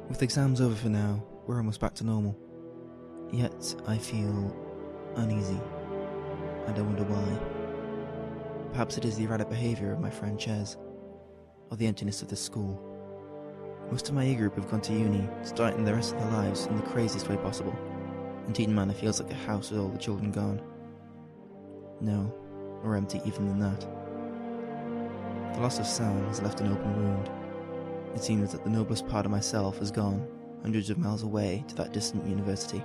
With exams over for now, we're almost back to normal. Yet I feel uneasy, and I wonder why. Perhaps it is the erratic behaviour of my friend Chez, or the emptiness of the school. Most of my year group have gone to uni, starting the rest of their lives in the craziest way possible, and Teton Manor feels like a house with all the children gone. No, more empty even than that. The loss of Sam has left an open wound. It seems that the noblest part of myself has gone, hundreds of miles away to that distant university.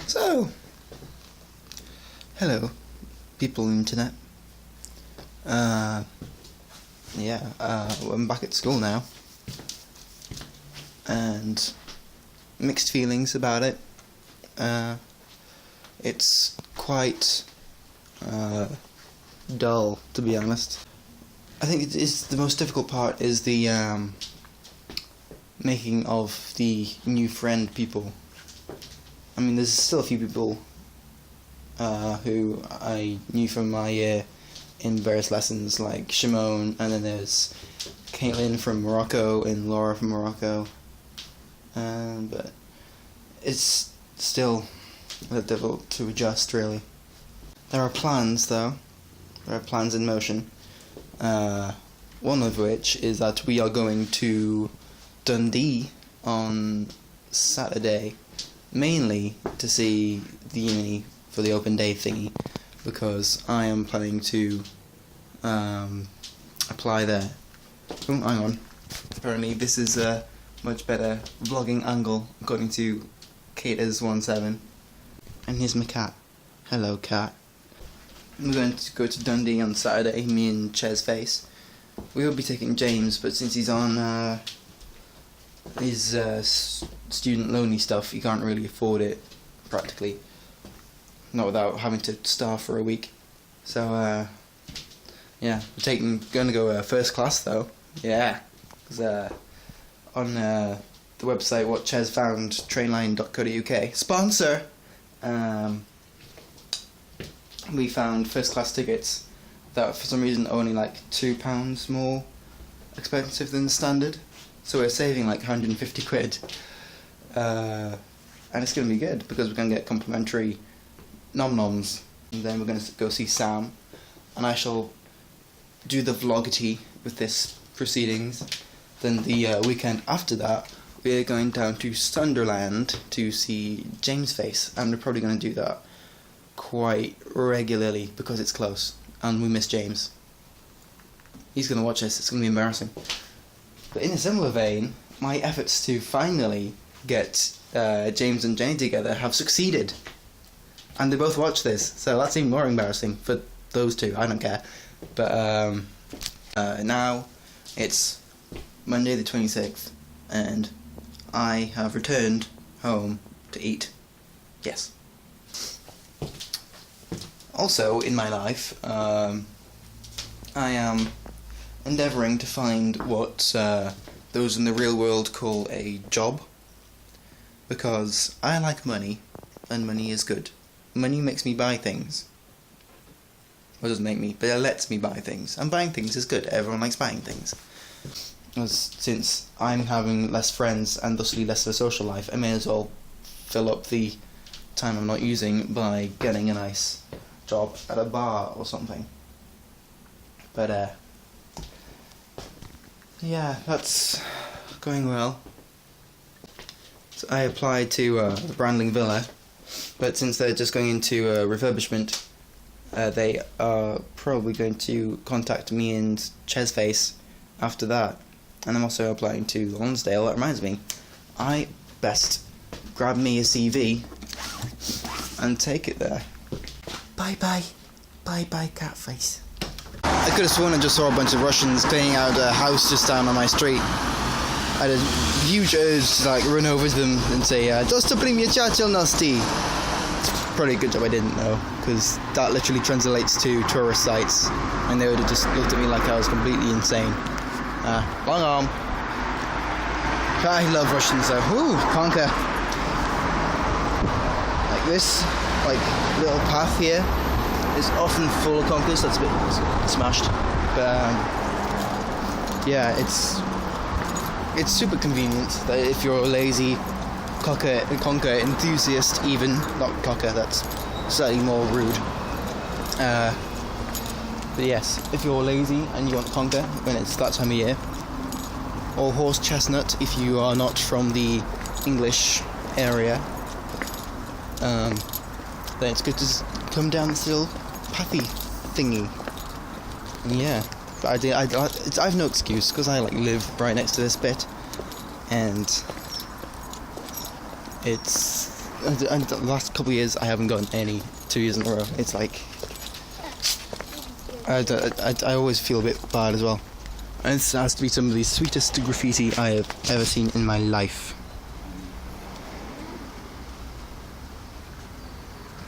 So, hello, people on the internet. I'm back at school now, and mixed feelings about it. It's quite dull, to be honest. I think it is the most difficult part is the making of the new friend people. I mean, there's still a few people who I knew from my year in various lessons, like Shimon, and then there's Caitlin from Morocco and Laura from Morocco. But it's still a bit difficult to adjust, really. There are plans, though. There are plans in motion. One of which is that we are going to Dundee on Saturday, mainly to see the uni for the open day thingy, because I am planning to apply there. Oh, hang on. Apparently this is a much better vlogging angle, according to Katers17. And here's my cat. Hello, cat. We're going to go to Dundee on Saturday, me and Chez Face. We will be taking James, but since he's on his student loany stuff, he can't really afford it, practically. Not without having to starve for a week. So, yeah, we're gonna go first class though. Yeah, because on the website what Chez found, trainline.co.uk, sponsor. We found first class tickets that for some reason are only like £2 more expensive than the standard. So we're saving like 150 quid. And it's going to be good because we're going to get complimentary nom-noms. And then we're going to go see Sam. And I shall do the vlogity with this proceedings. Then the weekend after that, we're going down to Sunderland to see James Face. And we're probably going to do that quite regularly because it's close. And we miss James. He's going to watch this. It's going to be embarrassing. But in a similar vein, my efforts to finally get James and Jenny together have succeeded. And they both watch this, so that's even more embarrassing for those two. I don't care. But now it's Monday the 26th, and I have returned home to eat. Yes. Also, in my life, I am endeavouring to find what those in the real world call a job, because I like money, and money is good. Money makes me buy things. Well, it doesn't make me, but it lets me buy things, and buying things is good. Everyone likes buying things. Since I'm having less friends and thusly less of a social life, I may as well fill up the time I'm not using by getting a nice job at a bar or something. But yeah, that's going well. So I applied to the Brandling Villa, but since they're just going into refurbishment, they are probably going to contact me and Chez Face after that. And I'm also applying to Lonsdale. That reminds me, I best grab me a CV and take it there. Bye bye. Bye bye, cat face. I could have sworn I just saw a bunch of Russians cleaning out a house just down on my street. I had a huge urge to like run over to them and say, "Dosto primietelnosti." Probably a good job I didn't though, because that literally translates to tourist sites, and they would have just looked at me like I was completely insane. Long arm. I love Russians though. Ooh, conker. Like this, like little path here is often full of conkers. That's a bit smashed, but yeah, it's super convenient that if you're a lazy conker enthusiast, even not conker, that's slightly more rude. But yes, if you're lazy and you want conker when it's that time of year, or horse chestnut if you are not from the English area, then it's good to just come down this little pathy thingy. And yeah, but I have no excuse because I like live right next to this bit, and it's the last couple of years I haven't gotten any 2 years in a row. It's like I always feel a bit bad as well. And this has to be some of the sweetest graffiti I have ever seen in my life.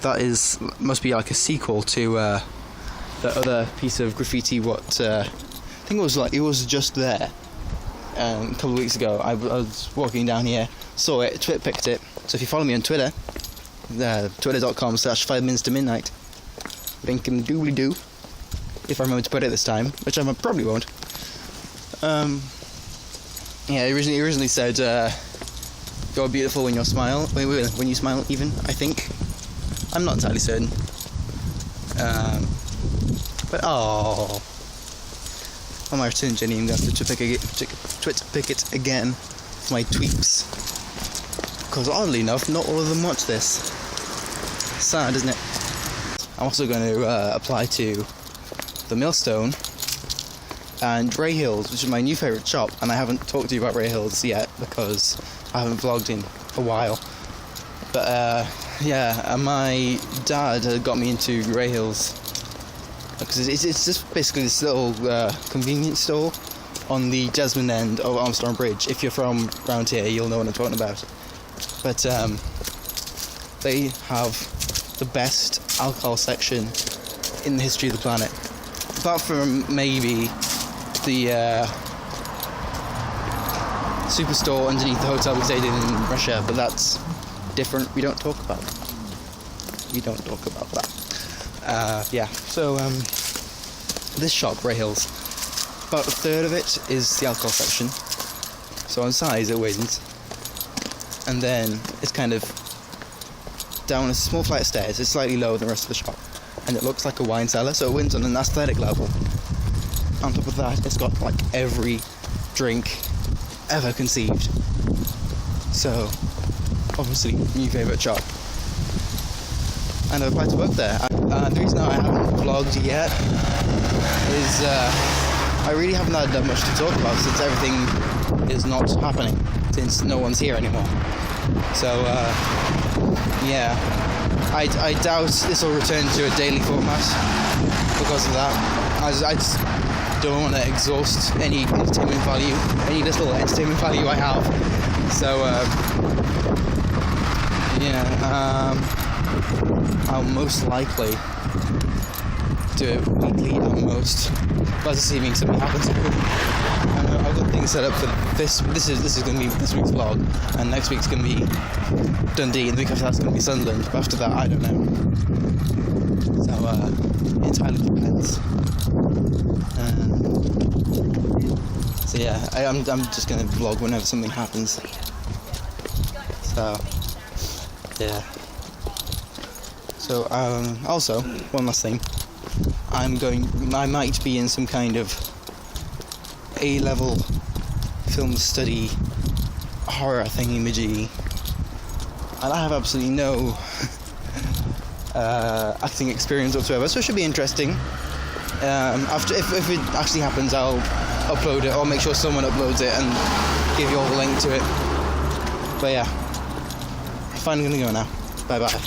That must be like a sequel to the other piece of graffiti. I think it was just there a couple of weeks ago. I was walking down here, saw it, picked it. So if you follow me on Twitter, twitter.com/5minutes-to-midnight, binkum doobly doo. If I remember to put it this time, which I probably won't. Yeah, it originally said, "You're beautiful when you smile." When you smile, even I think. I'm not entirely certain. But oh, on my return journey, I'm going to have to pick it again for my tweets. Because oddly enough, not all of them watch this. Sad, isn't it? I'm also going to apply to the Millstone and Ray Hills, which is my new favourite shop, and I haven't talked to you about Ray Hills yet because I haven't vlogged in a while. But yeah, my dad got me into Ray Hills because it's just basically this little convenience store on the Jasmine end of Armstrong Bridge. If you're from around here, you'll know what I'm talking about. But they have the best alcohol section in the history of the planet, apart from maybe the superstore underneath the hotel we stayed in Russia, but that's different. We don't talk about that. Yeah, so this shop, Ray Hills, about a third of it is the alcohol section, so on size it wins, and then it's kind of down a small flight of stairs. It's slightly lower than the rest of the shop, and it looks like a wine cellar, so it wins on an aesthetic level. On top of that, it's got like every drink ever conceived. So, obviously, new favourite shop. And I've applied to work there. The reason I haven't vlogged yet is I really haven't had that much to talk about since everything is not happening, since no one's here anymore. So, yeah, I doubt this will return to a daily format because of that. I just don't want to exhaust any entertainment value, any little entertainment value I have. So, yeah, I'll most likely do it weekly at most. That's assuming something happens. I've got things set up for this. This is going to be this week's vlog, and next week's going to be Dundee, and the week after that's going to be Sunderland. But after that, I don't know. So it entirely depends. So yeah, I'm just going to vlog whenever something happens. So yeah. So also one last thing. I might be in some kind of A-level film study horror thingy-majiggy, and I have absolutely no acting experience whatsoever, so it should be interesting. If it actually happens, I'll upload it, or make sure someone uploads it and give you all the link to it. But yeah, I'm finally gonna go now. Bye bye.